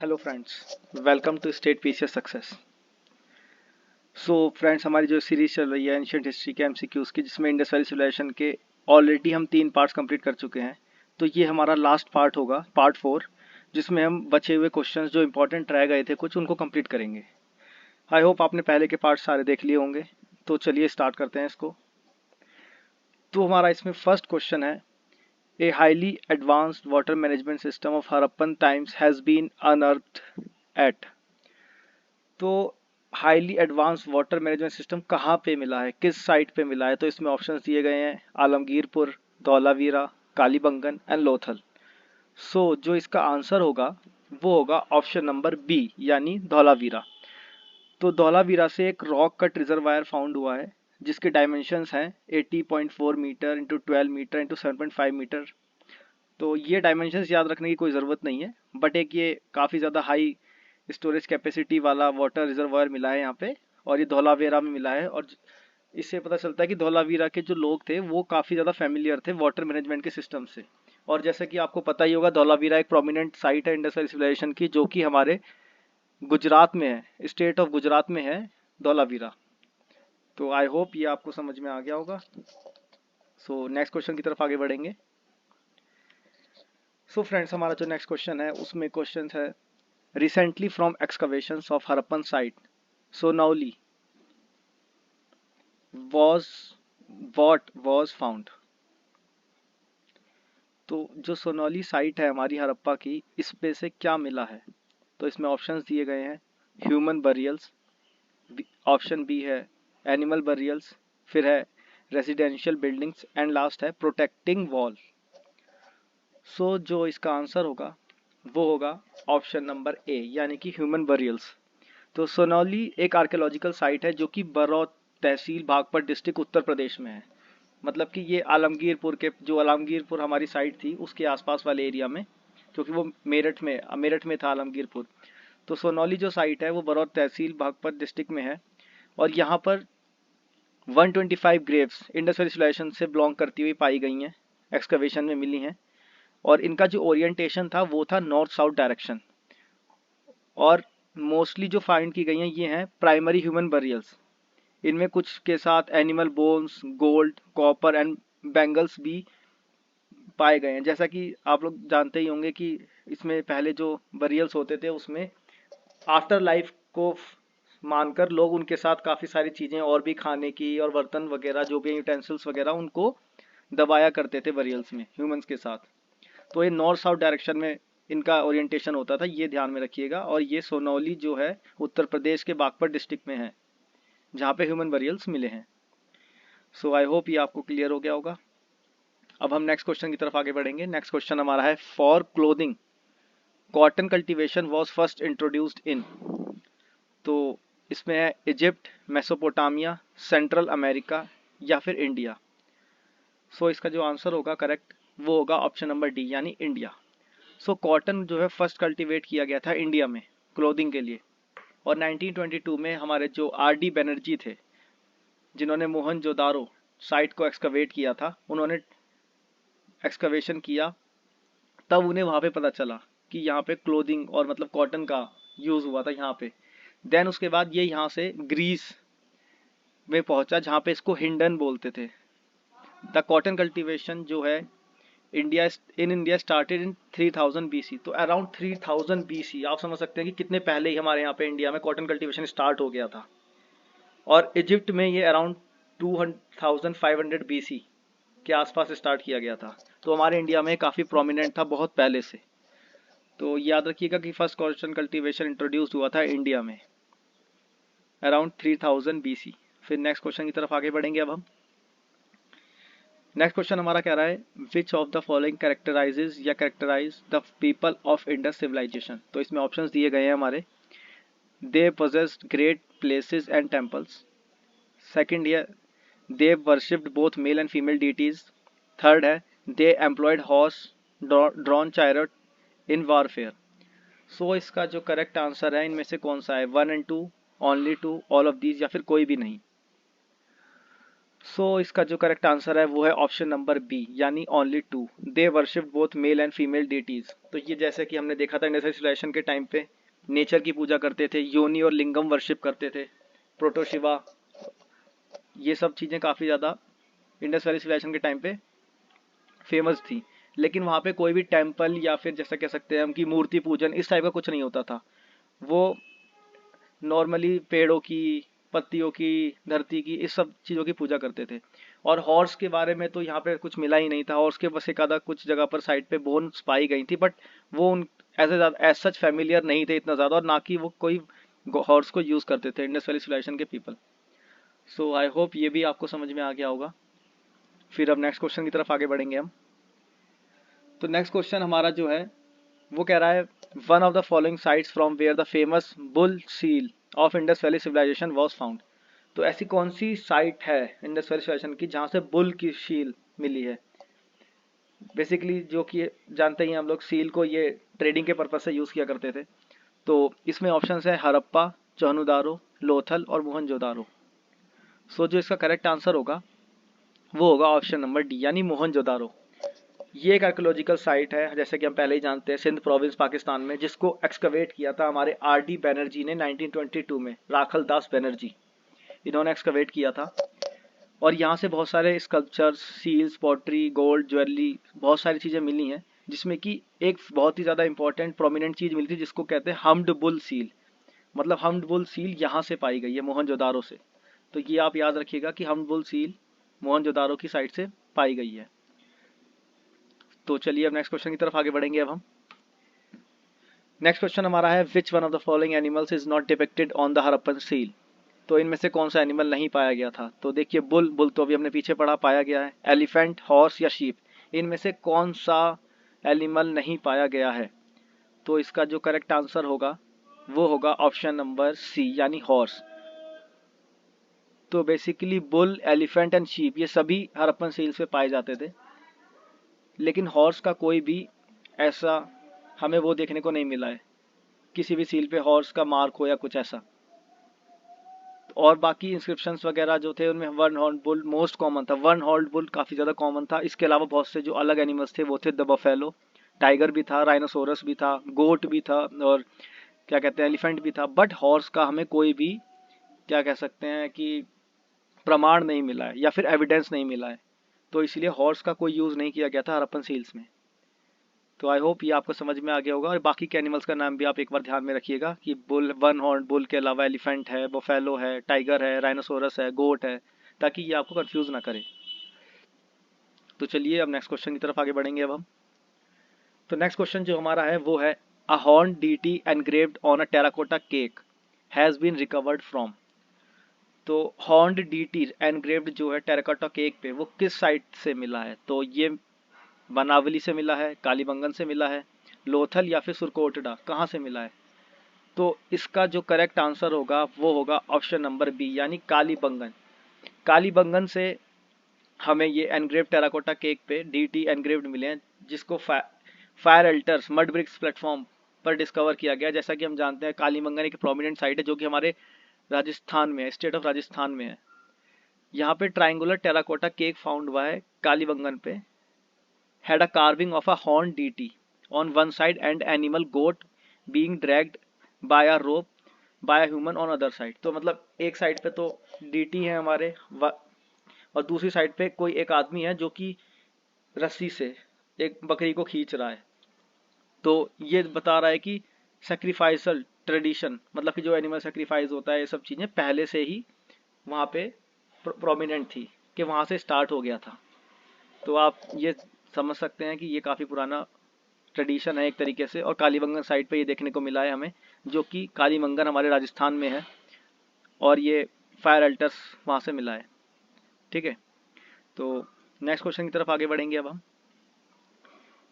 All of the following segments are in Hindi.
Hello friends, welcome to state PCS success. So friends, हमारी जो सीरीज चल रही है एंशिएंट हिस्ट्री के एमसीक्यूज की, जिसमें इंडस वैली सिविलाइजेशन के ऑलरेडी हम 3 पार्ट्स कंप्लीट कर चुके हैं। तो ये हमारा लास्ट पार्ट होगा, पार्ट 4, जिसमें हम बचे हुए क्वेश्चंस जो इंपॉर्टेंट रह गए थे कुछ, उनको कंप्लीट करेंगे। आई होप आपने पहले के पार्ट सारे देख लिए होंगे। तो चलिए स्टार्ट करते हैं इसको। तो हमारा इसमें फर्स्ट क्वेश्चन है, a highly advanced water management system of Harappan times has been unearthed at. तो highly advance water management system कहाँ पे मिला है, किस साइट पे मिला है? तो इसमें ऑप्शंस दिए गए हैं, आलमगीरपुर, धौलावीरा, कालीबंगन एंड लोथल। सो जो इसका आंसर होगा वो होगा ऑप्शन नंबर बी, यानी धौलावीरा। तो धौलावीरा से एक रॉक कट रिजर्वायर फाउंड हुआ है, जिसके डायमेंशंस हैं 80.4 metre into 12 metre into 7.5 metre. तो ये डायमेंशंस याद रखने की कोई ज़रूरत नहीं है, बट एक ये काफ़ी ज़्यादा हाई स्टोरेज कैपेसिटी वाला वाटर रिजर्वायर मिला है यहाँ पे, और ये धौलावीरा में मिला है। और इससे पता चलता है कि धौलावीरा के जो लोग थे वो काफ़ी ज़्यादा फेमिलियर थे वाटर मैनेजमेंट के सिस्टम से। और जैसे कि आपको पता ही होगा, धौलावीरा एक प्रोमिनेंट साइट है इंडस वैली सिविलाइजेशन की, जो कि हमारे गुजरात में है, स्टेट ऑफ गुजरात में है धौलावीरा। तो आई होप ये आपको समझ में आ गया होगा। सो नेक्स्ट क्वेश्चन की तरफ आगे बढ़ेंगे। सो फ्रेंड्स, हमारा जो नेक्स्ट क्वेश्चन है उसमें क्वेश्चन है, recently from excavations of Harappan site, Sonauli was what was found। तो जो सोनौली साइट है हमारी हड़प्पा की, इस पे से क्या मिला है? तो इसमें ऑप्शंस दिए गए हैं, ह्यूमन बरियल्स, ऑप्शन बी है एनिमल बरियल्स, फिर है रेजिडेंशियल बिल्डिंग्स एंड लास्ट है प्रोटेक्टिंग वॉल। सो जो इसका आंसर होगा वो होगा ऑप्शन नंबर ए, यानी कि ह्यूमन बरियल्स। तो सोनौली एक आर्कियोलॉजिकल साइट है जो कि बरौत तहसील बागपत डिस्ट्रिक्ट उत्तर प्रदेश में है। मतलब कि ये आलमगीरपुर के, जो आलमगीरपुर हमारी साइट थी उसके आसपास वाले एरिया में, क्योंकि वो मेरठ में था आलमगीरपुर। तो सोनौली जो साइट है वो बरौत तहसील बागपत डिस्ट्रिक्ट में है। और यहाँ पर 125 ग्रेव्स इंडस वैली सिविलाइजेशन से बिलोंग करती हुई पाई गई हैं, एक्सकवेशन में मिली हैं। और इनका जो ओरिएंटेशन था वो था नॉर्थ साउथ डायरेक्शन। और मोस्टली जो फाइंड की गई हैं ये हैं प्राइमरी ह्यूमन बरियल्स। इनमें कुछ के साथ animal bones, gold, copper and bangles भी पाए गए हैं। जैसा कि आप लोग जानते ही होंगे कि इसमें पहले जो बरियल्स होते थे उसमें आफ्टर लाइफ को मानकर लोग उनके साथ काफ़ी सारी चीज़ें और भी खाने की और बर्तन वगैरह जो भी यूटेंसिल्स वगैरह उनको दबाया करते थे बरियल्स में ह्यूमंस के साथ। तो ये नॉर्थ साउथ डायरेक्शन में इनका ओरिएंटेशन होता था, ये ध्यान में रखिएगा। और ये सोनौली जो है उत्तर प्रदेश के बागपत डिस्ट्रिक्ट में है, जहाँ पे ह्यूमन बरियल्स मिले हैं। सो आई होप ये आपको क्लियर हो गया होगा। अब हम नेक्स्ट क्वेश्चन की तरफ आगे बढ़ेंगे। नेक्स्ट क्वेश्चन हमारा है, for clothing cotton cultivation was first introduced in. तो इसमें है इजिप्ट, मेसोपोटामिया, सेंट्रल अमेरिका या फिर इंडिया। सो इसका जो आंसर होगा करेक्ट वो होगा ऑप्शन नंबर डी, यानी इंडिया। सो कॉटन जो है फर्स्ट कल्टीवेट किया गया था इंडिया में क्लोथिंग के लिए। और 1922 में हमारे जो आर डी बनर्जी थे, जिन्होंने मोहनजोदारो साइट को एक्सकवेट किया था, उन्होंने एक्सकवेशन किया, तब उन्हें वहाँ पे पता चला कि यहाँ पे क्लोथिंग और मतलब कॉटन का यूज़ हुआ था यहाँ पे। देन उसके बाद ये यहाँ से ग्रीस में पहुँचा, जहाँ पे इसको हिंडन बोलते थे। द कॉटन कल्टीवेशन जो है इंडिया स्टार्टेड इन 3000 BC। तो अराउंड 3000 BC आप समझ सकते हैं कि कितने पहले ही हमारे यहाँ पे इंडिया में कॉटन कल्टीवेशन स्टार्ट हो गया था। और इजिप्ट में ये अराउंड 2500 BC के आसपास स्टार्ट किया गया था। तो हमारे इंडिया में काफ़ी प्रोमिनेंट था बहुत पहले से। तो याद रखिएगा कि फर्स्ट कॉटन कल्टीवेशन इंट्रोड्यूस हुआ था इंडिया में अराउंड 3000 BC। फिर नेक्स्ट क्वेश्चन की तरफ आगे बढ़ेंगे अब हम। नेक्स्ट क्वेश्चन हमारा कह रहा है, which of the following characterizes या characterize the people of Indus civilization. तो इसमें ऑप्शंस दिए गए हैं हमारे, they possessed great places and temples. Second है, they worshipped both male and female deities. Third है, they employed horse drawn chariot in warfare. So इसका जो करेक्ट आंसर है इनमें से कौन सा है, 1 and 2, only 2, all of these या फिर कोई भी नहीं। इसका जो करेक्ट आंसर है वो है ऑप्शन नंबर बी, यानी only two. They worship both male and female deities. तो ये जैसे कि हमने देखा था इंडस सिविलाइजेशन के टाइम पे नेचर की पूजा करते थे, योनि और लिंगम वर्शिप करते थे, प्रोटोशिवा, ये सब चीज़ें काफ़ी ज़्यादा इंडस वैली सिविलाइजेशन के टाइम पे फेमस थी। लेकिन वहाँ पे कोई भी टेम्पल या फिर जैसा कह सकते हैं हम कि मूर्ति पूजन इस टाइप का कुछ नहीं होता था। वो नॉर्मली पेड़ों की, पत्तियों की, धरती की, इस सब चीज़ों की पूजा करते थे। और हॉर्स के बारे में तो यहाँ पे कुछ मिला ही नहीं था। हॉर्स के बस एक आधा कुछ जगह पर साइड पे बोन्स पाई गई थी, बट वो उन एज सच फैमिलियर नहीं थे इतना ज़्यादा, और ना कि वो कोई हॉर्स को यूज़ करते थे इंडस वैली सिविलाइजेशन के पीपल। आई होप ये भी आपको समझ में आ गया होगा। फिर अब नेक्स्ट क्वेश्चन की तरफ आगे बढ़ेंगे हम। तो नेक्स्ट क्वेश्चन हमारा जो है वो कह रहा है, one of the following sites from where the famous bull seal of Indus valley civilisation was found. तो ऐसी कौन सी साइट है इंडस वैली सिविलाइजेशन की जहाँ से बुल की शील मिली है। बेसिकली जो कि जानते ही हैं हम लोग, सील को ये ट्रेडिंग के पर्पज से यूज़ किया करते थे। तो इसमें ऑप्शन है हड़प्पा, चौनुदारो, लोथल और मोहनजोदारो। जो इसका करेक्ट आंसर होगा वो होगा ऑप्शन नंबर डी, यानी मोहनजोदारो। ये एक आर्कोलॉजिकल साइट है, जैसे कि हम पहले ही जानते हैं, सिंध प्रोविंस पाकिस्तान में, जिसको एक्सकवेट किया था हमारे R.D. बैनर्जी ने 1922 में। राखल दास बैनर्जी, इन्होंने एक्सकवेट किया था। और यहाँ से बहुत सारे sculptures, seals, pottery, gold, jewellery, बहुत सारी चीज़ें मिली हैं, जिसमें कि एक बहुत ही ज़्यादा इंपॉर्टेंट प्रोमिनेंट चीज़ मिली थी जिसको कहते हैं हम्ड बुल सील। मतलब हम्ड बुल सील यहाँ से पाई गई है, मोहनजोदारो से। तो ये आप याद रखिएगा कि हम्ड बुल सील मोहनजोदारो की साइड से पाई गई है। तो चलिए अब नेक्स्ट क्वेश्चन की तरफ आगे बढ़ेंगे अब हम। नेक्स्ट क्वेश्चन हमारा है, which one of the following animals is not depicted on the Harappan seal. तो इनमें से कौन सा एनिमल नहीं पाया गया था। तो देखिए, बुल तो अभी हमने पीछे पढ़ा पाया गया है। एलिफेंट, हॉर्स या शीप, इनमें से कौन सा एनिमल नहीं पाया गया है। तो इसका जो करेक्ट आंसर होगा वो होगा ऑप्शन नंबर सी, यानी हॉर्स। तो basically bull, elephant and sheep ये सभी हड़प्पन सील से पाए जाते थे, लेकिन हॉर्स का कोई भी ऐसा हमें वो देखने को नहीं मिला है, किसी भी सील पे हॉर्स का मार्क हो या कुछ ऐसा। और बाकी इंस्क्रिप्शंस वगैरह जो थे उनमें one horn bull most common था। वन हॉर्न बुल काफ़ी ज़्यादा कॉमन था। इसके अलावा बहुत से जो अलग एनिमल्स थे वो थे द बफेलो, टाइगर भी था, राइनोसोरस भी था, गोट भी था, और क्या कहते हैं एलिफेंट भी था। बट हॉर्स का हमें कोई भी क्या कह सकते हैं कि प्रमाण नहीं मिला है या फिर एविडेंस नहीं मिला है। तो इसलिए हॉर्स का कोई यूज़ नहीं किया गया था हड़प्पन सील्स में। तो आई होप ये आपको समझ में आ गया होगा। और बाकी के एनिमल्स का नाम भी आप एक बार ध्यान में रखिएगा कि बुल, वन हॉर्न बुल के अलावा एलिफेंट है, बफेलो है, टाइगर है, राइनोसोरस है, गोट है, ताकि ये आपको कंफ्यूज ना करे। तो चलिए अब नेक्स्ट क्वेश्चन की तरफ आगे बढ़ेंगे अब हम। तो नेक्स्ट क्वेश्चन जो हमारा है वो है, a horn deity engraved on a terracotta cake has been recovered from. तो हॉर्न्ड डीटी एनग्रेव्ड जो है टेराकोटा केक पे, वो किस साइट से मिला है। तो ये बनावली से मिला है, कालीबंगन से मिला है, लोथल या फिर सुरकोटडा, कहाँ से मिला है। तो इसका जो करेक्ट आंसर होगा वो होगा ऑप्शन नंबर बी, यानी कालीबंगन। कालीबंगन से हमें ये एनग्रेव टेराकोटा केक पे डीटी एनग्रेव्ड मिले हैं, जिसको fire altars mud bricks platform पर डिस्कवर किया गया। जैसा कि हम जानते हैं कालीबंगन एक प्रोमिनेंट साइट है जो कि हमारे राजस्थान में है, स्टेट ऑफ राजस्थान में है। यहाँ पे ट्राइंगुलर टेराकोटा केक फाउंड हुआ है कालीबंगन पे, had a carving of a horned deity on one side and animal goat being dragged by a rope by a human on other side। तो मतलब एक साइड पे तो डीटी है हमारे और दूसरी साइड पे कोई एक आदमी है जो कि रस्सी से एक बकरी को खींच रहा है। तो ये बता रहा है कि सेक्रीफाइसल ट्रेडिशन, मतलब कि जो एनिमल सेक्रीफाइस होता है, ये सब चीज़ें पहले से ही वहाँ पे प्रोमिनेंट थी, कि वहाँ से स्टार्ट हो गया था। तो आप ये समझ सकते हैं कि ये काफ़ी पुराना ट्रेडिशन है एक तरीके से। और कालीबंगन साइड पे ये देखने को मिला है हमें, जो कि कालीबंगन हमारे राजस्थान में है, और ये फायर अल्टर्स वहाँ से मिला है। ठीक है, तो नेक्स्ट क्वेश्चन की तरफ आगे बढ़ेंगे अब हम।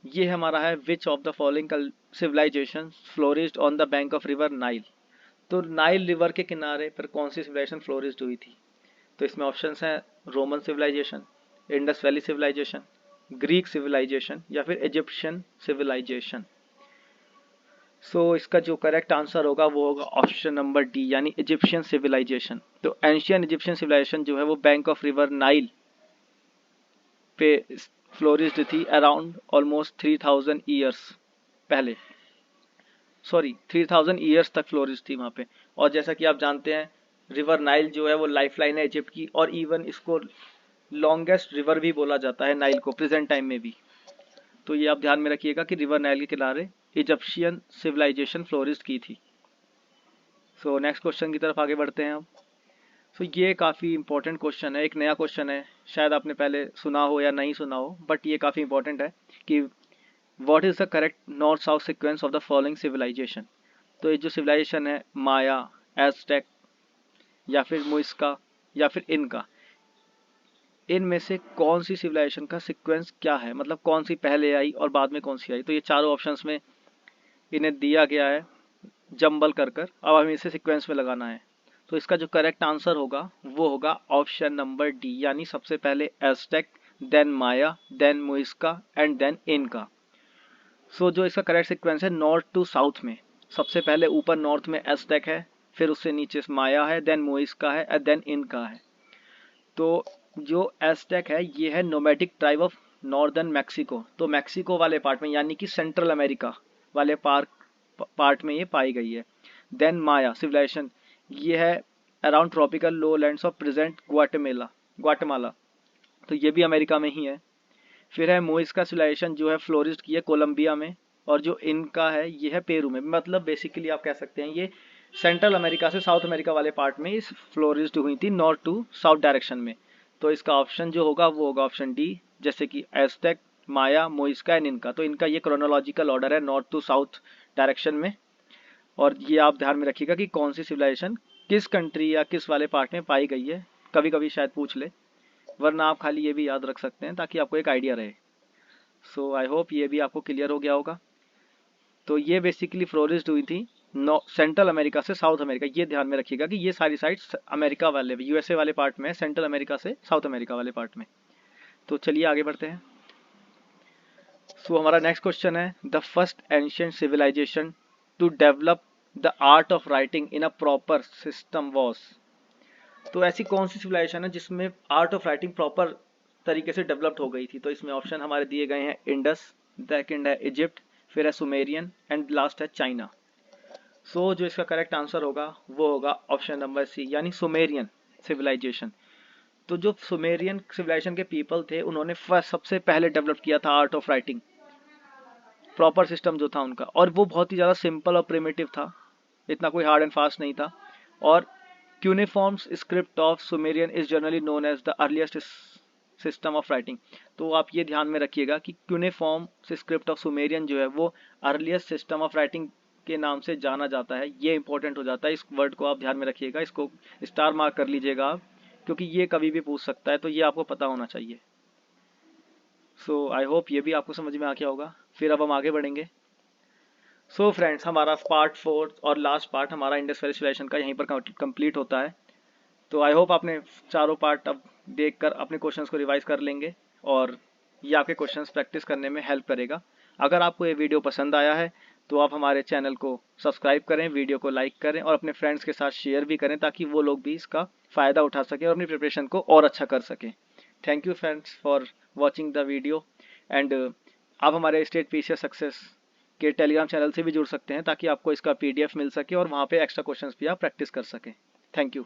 ये हमारा है, which of the following civilisation flourished on the bank of river Nile. तो नाइल रिवर के किनारे पर कौन सी सिविलाइजेशन फ्लोरिश्ड हुई थी। तो इसमें ऑप्शंस हैं, Roman civilisation, Indus valley civilisation, Greek civilisation या फिर इजिप्शियन सिविलाइजेशन। सो इसका जो करेक्ट आंसर होगा वो होगा ऑप्शन नंबर डी, यानी इजिप्शियन सिविलाइजेशन। तो एंशियन इजिप्शियन सिविलाइजेशन जो है वो बैंक ऑफ रिवर नाइल पे फ्लोरिश्ड थी अराउंड ऑलमोस्ट 3000 ईयर्स पहले, सॉरी 3000 ईयर्स तक फ्लोरिश थी वहाँ पे। और जैसा कि आप जानते हैं रिवर नाइल जो है वो लाइफलाइन है इजिप्ट की, और इवन इसको लॉन्गेस्ट रिवर भी बोला जाता है नाइल को प्रेजेंट टाइम में भी। तो ये आप ध्यान में रखिएगा कि रिवर नाइल के किनारे इजिप्शियन सिविलाइजेशन फ्लोरिश की थी। सो नेक्स्ट क्वेश्चन की तरफ आगे बढ़ते हैं हम। सो ये काफ़ी इंपॉर्टेंट क्वेश्चन है, एक नया क्वेश्चन है, शायद आपने पहले सुना हो या नहीं सुना हो, बट ये काफ़ी इंपॉर्टेंट है कि what is the correct north south sequence of the following civilisation. तो ये जो सिविलाइजेशन है माया, एज़टेक या फिर मुइस्का या फिर इनका, इनमें से कौन सी सिविलाइजेशन का सीक्वेंस क्या है, मतलब कौन सी पहले आई और बाद में कौन सी आई। तो ये चारों ऑप्शंस में इन्हें दिया गया है जंबल कर कर, अब हमें इसे सीक्वेंस में लगाना है। तो इसका जो करेक्ट आंसर होगा वो होगा ऑप्शन नंबर डी, यानी सबसे पहले Aztec, then Maya, then Muisca and then Inca. So जो इसका करेक्ट सीक्वेंस है नॉर्थ टू साउथ में, सबसे पहले ऊपर नॉर्थ में एज़टेक है, फिर उससे नीचे माया है, देन मुइस्का है एंड देन इनका है। तो जो एज़टेक है ये है nomadic tribe of northern Mexico, तो मैक्सिको वाले पार्ट में यानी कि सेंट्रल अमेरिका वाले पार्ट में ये पाई गई है। देन माया सिविलाइजेशन ये है around tropical low lands of present Guatemala, तो ये भी अमेरिका में ही है। फिर है मोइस्का सिविलाइजेशन जो है फ्लोरिस्ट की है कोलंबिया में, और जो इनका है ये है पेरू में। मतलब बेसिकली आप कह सकते हैं ये सेंट्रल अमेरिका से साउथ अमेरिका वाले पार्ट में इस फ्लोरिस्ट हुई थी नॉर्थ टू साउथ डायरेक्शन में। तो इसका ऑप्शन जो होगा वो होगा ऑप्शन डी, जैसे कि एज़टेक, माया, मोइस्का एंड इनका। तो इनका ये क्रोनोलॉजिकल ऑर्डर है नॉर्थ टू साउथ डायरेक्शन में। और ये आप ध्यान में रखिएगा कि कौन सी सिविलाइजेशन किस कंट्री या किस वाले पार्ट में पाई गई है, कभी कभी शायद पूछ ले, वरना आप खाली ये भी याद रख सकते हैं ताकि आपको एक आइडिया रहे। सो आई होप ये भी आपको क्लियर हो गया होगा। तो ये बेसिकली फ्लोरिश्ड हुई थी सेंट्रल अमेरिका से साउथ अमेरिका। ये ध्यान में रखिएगा कि ये सारी साइट्स अमेरिका वाले यूएसए वाले पार्ट में है, सेंट्रल अमेरिका से साउथ अमेरिका वाले पार्ट में। तो चलिए आगे बढ़ते हैं। सो हमारा नेक्स्ट क्वेश्चन है the first ancient civilisation to develop the art of writing in a proper system was. तो ऐसी कौन सी सिविलाइजेशन है जिसमें आर्ट ऑफ राइटिंग प्रॉपर तरीके से डेवलप्ड हो गई थी। तो इसमें ऑप्शन हमारे दिए गए हैं इंडस, सेकंड है इजिप्ट, फिर है सुमेरियन एंड लास्ट है चाइना। सो जो इसका करेक्ट आंसर होगा वो होगा ऑप्शन नंबर सी, यानी सुमेरियन सिविलाइजेशन। तो जो सुमेरियन सिविलाइजेशन के पीपल थे उन्होंने फर्स्ट सबसे पहले डेवलप किया था art of writing, proper system जो था उनका, और वो बहुत ही ज़्यादा सिंपल और प्रिमिटिव था, इतना कोई हार्ड एंड फास्ट नहीं था। और cuneiform script of Sumerian is generally known as the earliest system of writing. तो आप ये ध्यान में रखिएगा कि क्यूनिफॉर्म स्क्रिप्ट ऑफ सुमेरियन जो है वो अर्लीस्ट सिस्टम ऑफ राइटिंग के नाम से जाना जाता है। ये इंपॉर्टेंट हो जाता है, इस वर्ड को आप ध्यान में रखिएगा, इसको स्टार मार्क कर लीजिएगा आप, क्योंकि ये कभी भी पूछ सकता है, तो ये आपको पता होना चाहिए। सो आई होप ये भी आपको समझ में आ गया होगा। फिर अब हम आगे बढ़ेंगे। सो फ्रेंड्स हमारा पार्ट 4 और लास्ट पार्ट हमारा इंडस वैली सिविलाइजेशन का यहीं पर कंप्लीट होता है। तो आई होप आपने चारों पार्ट अब देखकर अपने क्वेश्चंस को रिवाइज कर लेंगे, और ये आपके क्वेश्चंस प्रैक्टिस करने में हेल्प करेगा। अगर आपको ये वीडियो पसंद आया है तो आप हमारे चैनल को सब्सक्राइब करें, वीडियो को लाइक करें और अपने फ्रेंड्स के साथ शेयर भी करें, ताकि वो लोग भी इसका फ़ायदा उठा सकें और अपनी प्रिपरेशन को और अच्छा कर सकें। Thank you friends for watching the video and आप हमारे स्टेट पीसीएस सक्सेस के टेलीग्राम चैनल से भी जुड़ सकते हैं, ताकि आपको इसका PDF मिल सके और वहाँ पे एक्स्ट्रा क्वेश्चंस भी आप प्रैक्टिस कर सकें। Thank you.